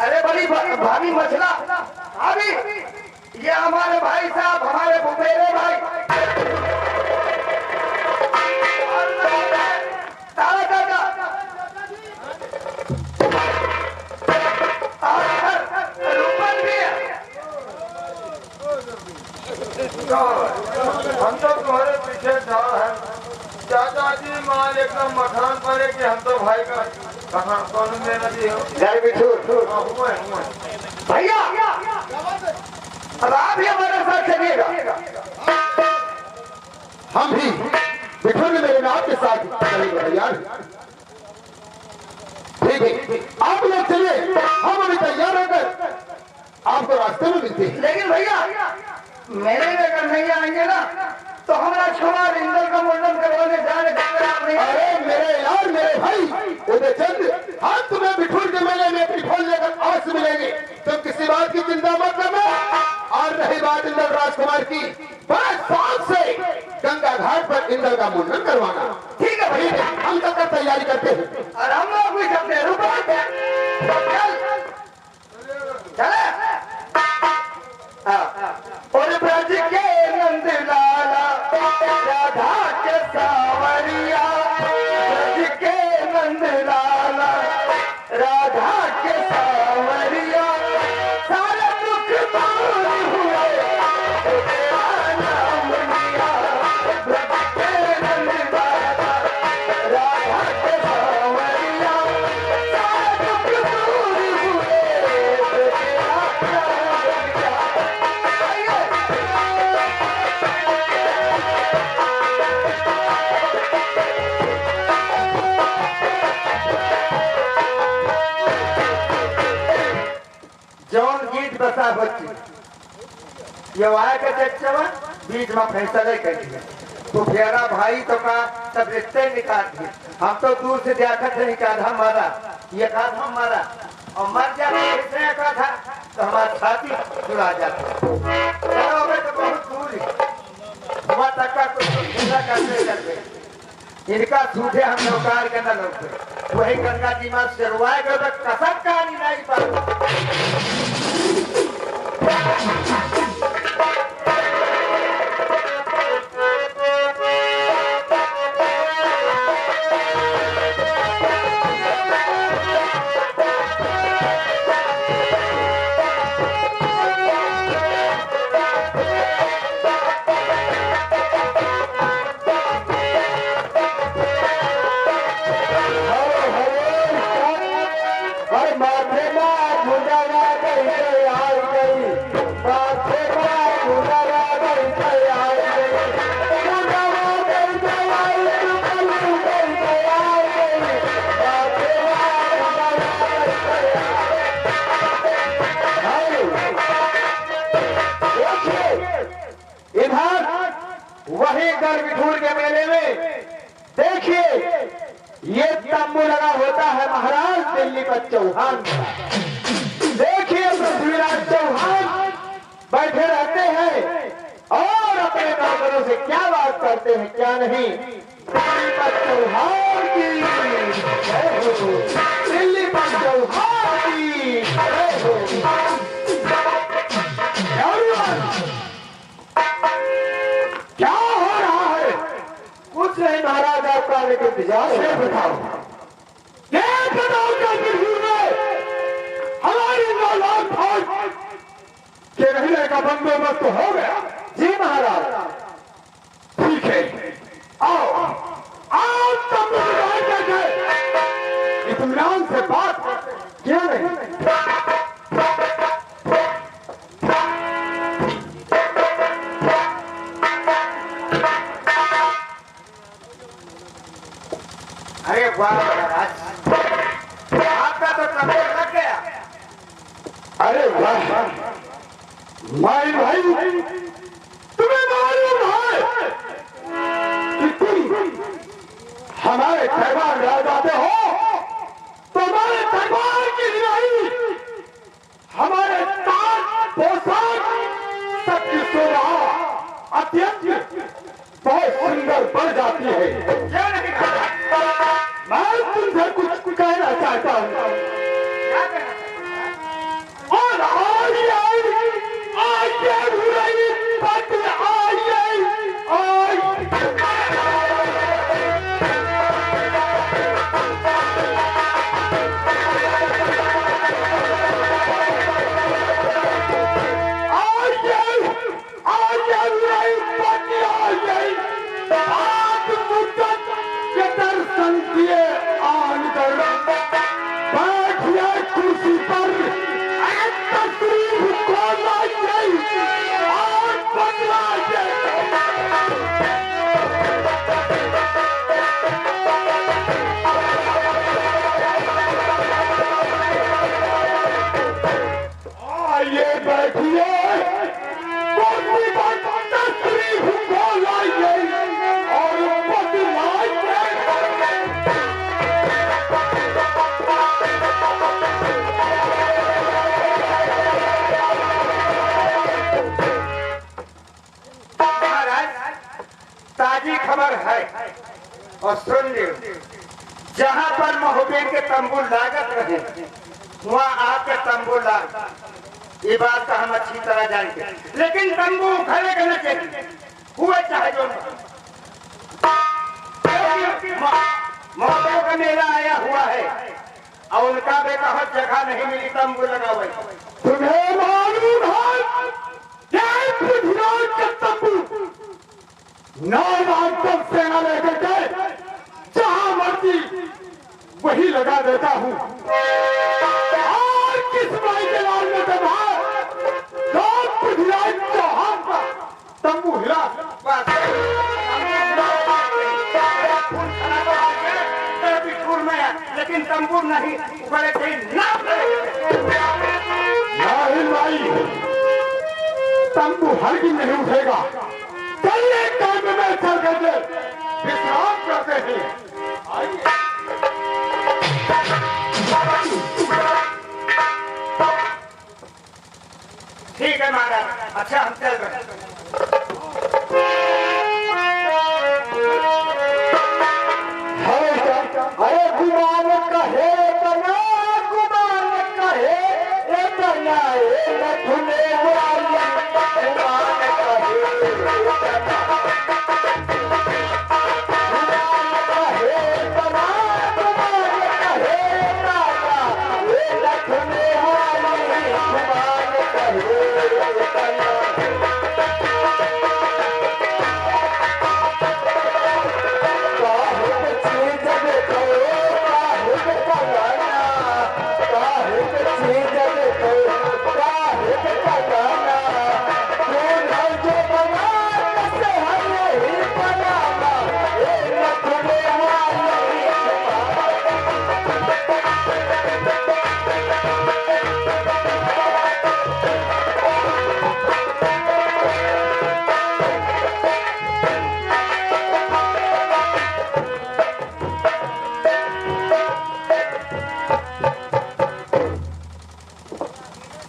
अरे बड़ी भाभी मछला भाभी, ये हमारे भाई साहब, हमारे बुपेरे भाई तारा दादा रूपन भी है। हम तो तुम्हारे पीछे था है चाचाजी, माल एकदम मखान पर है कि हम तो भाई का कहाँ कौन मेरा जी हो भैया, अब आप ही हमारे साथ चलिएगा। हम भी बिठूर मेरे नाम के साथ चलेंगे यार। ठीक है, आप लोग चलिए, हम अभी तैयार होकर आपको रास्ते में मिलते हैं। लेकिन भैया मेरे में अगर नहीं आएंगे ना तो हमारा छोड़ा इंदल का मुंडन करवाने जाने नहीं। अरे मेरे यार, मेरे भाई उदय चंद, हम तुम्हें बिठूर के मेले में त्रिफल लेकर अवश्य मिलेंगे। तुम किसी बात की चिंता मत करना। और रही बात इंदल राजकुमार की, बड़े शौक से गंगा घाट पर इंदल का मुंडन करवाना। ठीक है भैया, हम तब तक तैयारी करते हैं और हम लोग भी करते हैं। रुको चले और ब्रज के नंद लाला राधा के सावरिया, ब्रज के नंद लाला राधा के सावरिया, सारे दुख दूर हुए तेरा नाम लिया। ब्रज के नंद लाला राधा के सावरिया, सारे दुख दूर हुए तेरा नाम लिया। जौन गीत बसा बच्ची ये वाया के चच्चवा बीच में फैसले करिए तो फेरा भाई तो का सब रिश्ते निकाल दिए। हम तो दूर से देखा थे निकाल हमारा ये कहा था हमारा और मर जाते इसने कहा था तो हमारी छाती जुड़ा जाती। तो बहुत दूर वहाँ तक का कुछ करते करते इनका सूझे हम नौकार के न लोग वही गंगा जी में सिरवाए गए तो कसक कहानी नहीं पाते। वही गर्भधूर के मेले में देखिए ये तंबू लगा होता है महाराज दिल्ली पर चौहान। देखिए पृथ्वीराज चौहान बैठे रहते हैं और अपने नौकरों से क्या बात करते हैं क्या नहीं। दिल्ली पर चौहान की जय हो, दिल्ली पर चौहान की जय हो। क्या हो रहा है? कुछ नहीं महाराज, आपका आने के इंतजार है। बताओ हमारी 9 लाख फौज के रहने का बंदोबस्त हो गया। जी महाराज। ठीक है, आओ आओ तब इत्मीनान से बात क्यों नहीं। अरे वाह महाराज, आपका तो कमर लग गया। अरे वाह भाई भाई, तुम्हें मालूम है कि तुम हमारे खैबर राजा कुर्सी पर तकलीफ को लाइए और बदलाइए। आइए बैठिए, कुर्सी पर तकलीफ को लाइए और बदलाइए। ताजी खबर है और सुन लियो, जहाँ पर मोहब्बत के तंबू लागत रहे वहाँ आपके तंबू लाग, ये बात का हम अच्छी तरह जानते हैं। लेकिन तंबू खड़े करने चाहिए हुए चाहे जो मोहब्बत का मेला आया हुआ है और उनका बेटा हर जगह नहीं मिली तंबू लगा हुआ। तुम्हें मालूम है जय पृथ्वीराज के तंबू नाम तब सेना लेकर के जहां मर्जी वही लगा देता हूँ। और किस भाई के लाल में दबा तो पृथ्वीराज चौहान का तंबू हिला। लेकिन तंबू नहीं बड़े नहीं भाई, तंबू हरगिज नहीं उठेगा। चलिए कैंप में चल करके विश्राम करते हैं। आइए। ठीक है महाराज, अच्छा हम चल रहे हैं। अरे गुमान कहे तना, गुमान कहे तना, धुने वाली गुमान कहे तना,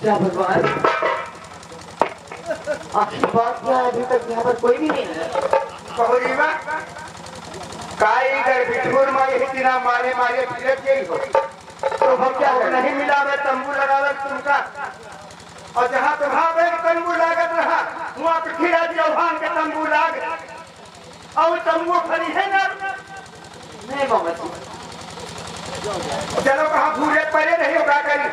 क्या भगवान, आखिर बात क्या है? अभी तक यहाँ पर कोई भी नहीं है। बहुरीमा काई इधर बिठूर में यही दिना मारे मारे फिरत गई हो तो हम क्या नहीं मिला मैं तंबू लगावत तुमका, और जहाँ तुम्हारा तंबू लागत रहा वहाँ पृथ्वीराज चौहान के तंबू लाग और तंबू खड़ी है ना। नहीं मामा जी, चलो कहाँ भूले पड़े नहीं होगा करी।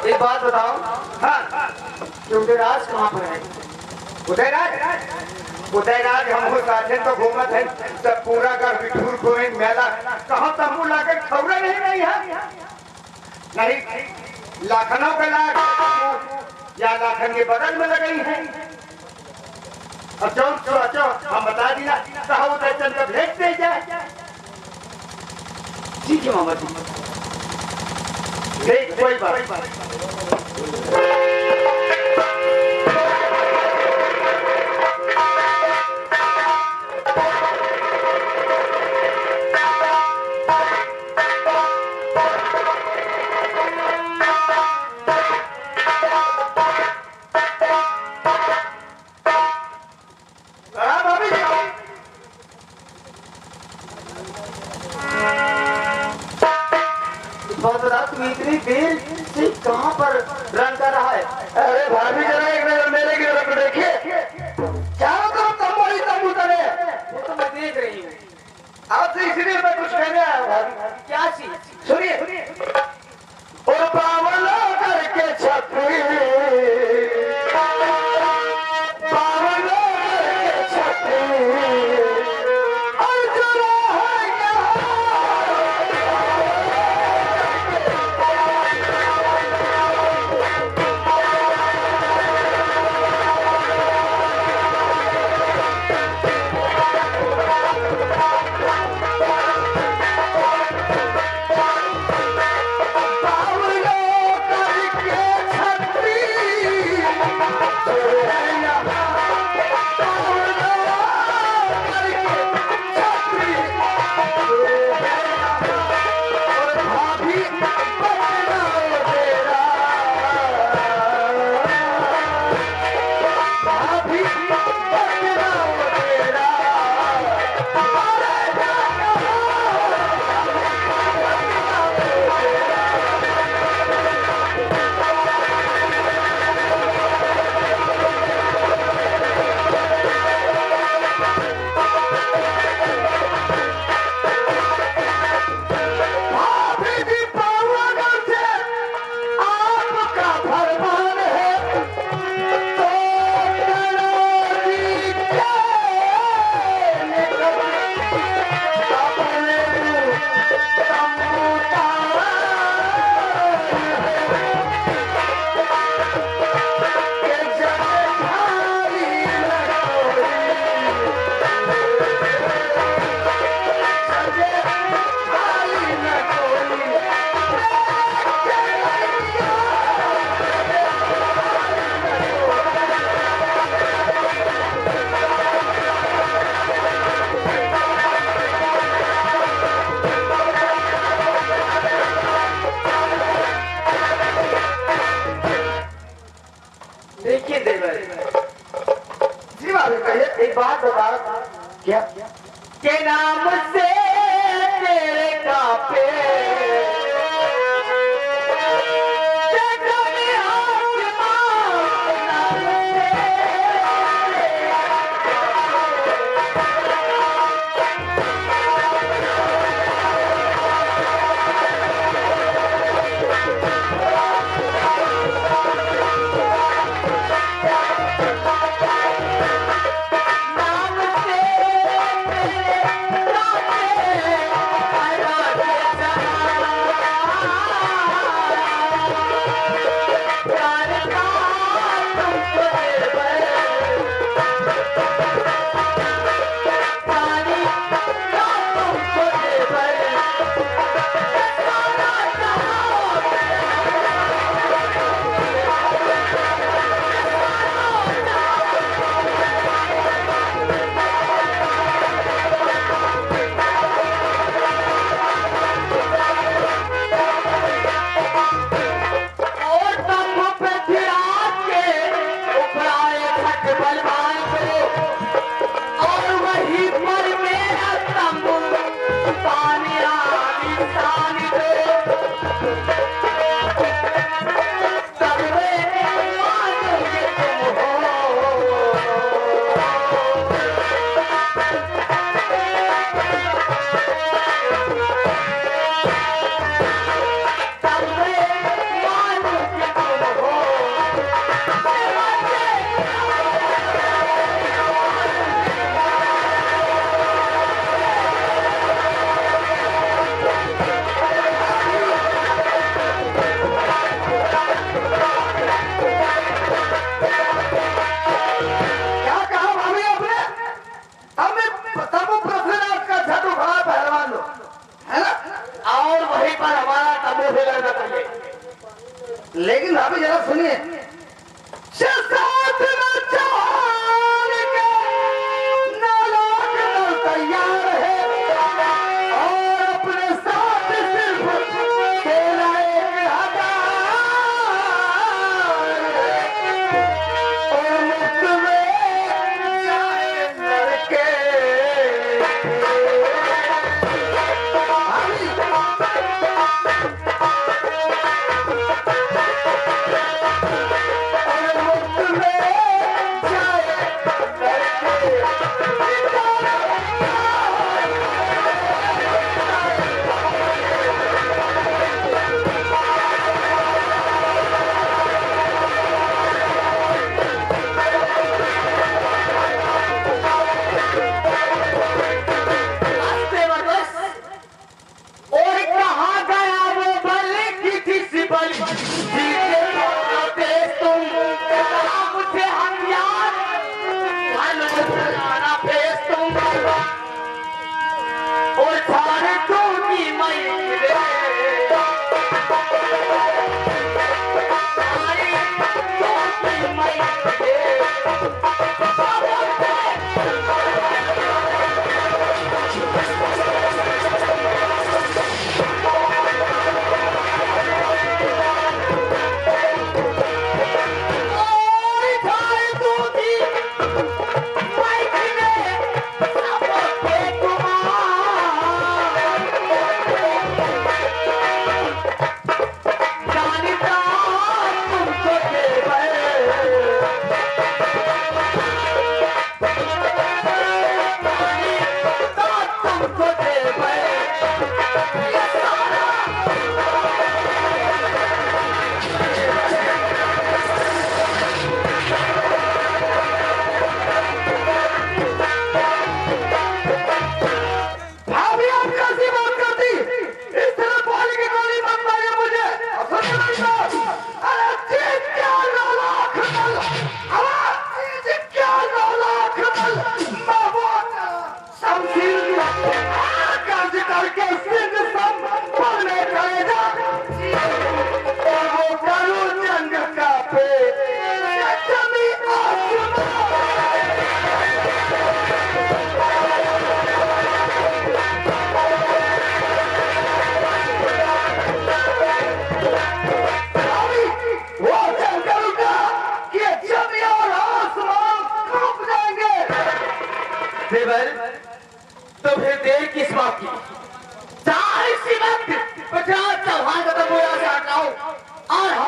एक बात बताओ, हाँ कि उदयराज कहाँ पर है? उदयराज, उदयराज हम साथे तो घूमत है सब पूरा घर बिठूर घूमे मेला कहाँ तंबू लागे खबरें नहीं है। नहीं लाखनों का लाख या लाखन के बगल में लगाई है। अब चो हम बता दिया कहा उधर चल कर भेज दे जाए। ठीक है मामा जी। नहीं कोई बात तुम इतनी देर से कहाँ पर रन कर रहा है? अरे भाभी जरा एक नजर मेरे की तरफ देखिए, चारों तरफ तंबू ही तंबू तले। वो तो मैं देख रही हूँ। आपसे इसलिए मैं कुछ कहने आया हूँ भाभी। क्या चीज? सुनिए, और पावला करके छतरी, पावला करके छतरी, और जुड़ा है यहाँ क्या के नाम से तेरे कापे लेकिन भाभी जरा सुनिए तैयार है और अपने साथ सिर्फ तेरा एक और मुफ्त में लड़के और मुफ्त में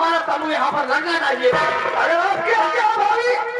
हमारा समूह यहाँ पर लड़ना चाहिए। अरे आप क्या क्या भाई